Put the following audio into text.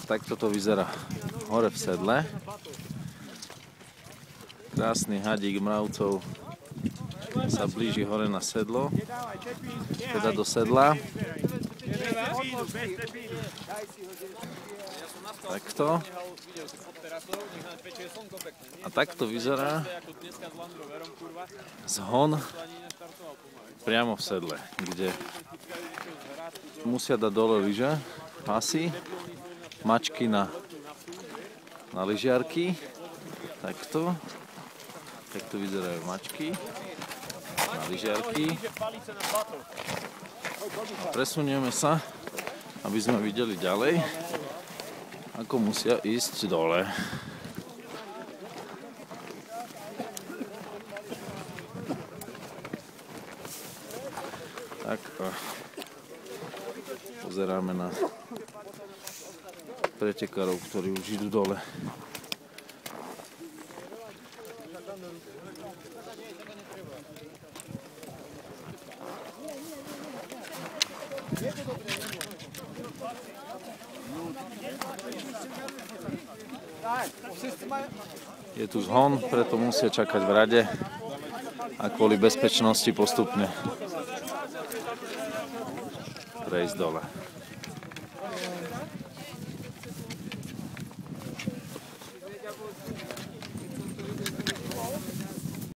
takto to vyzerá hore v sedle. Krásny hadík mravcov sa blíži hore na sedlo, teda do sedla. Takto. A takto vyzerá zhon priamo v sedle, kde musia dať dole lyže, pasy, mačky na lyžiarky. Takto. Takto vyzerajú mačky na lyžiarky. A presunieme sa, aby sme videli ďalej, ako musia ísť dole. Tak pozeráme na pretekárov, ktorí už idú dole. Je tu zhon, preto musia čakať v rade a kvôli bezpečnosti postupne prejsť dole.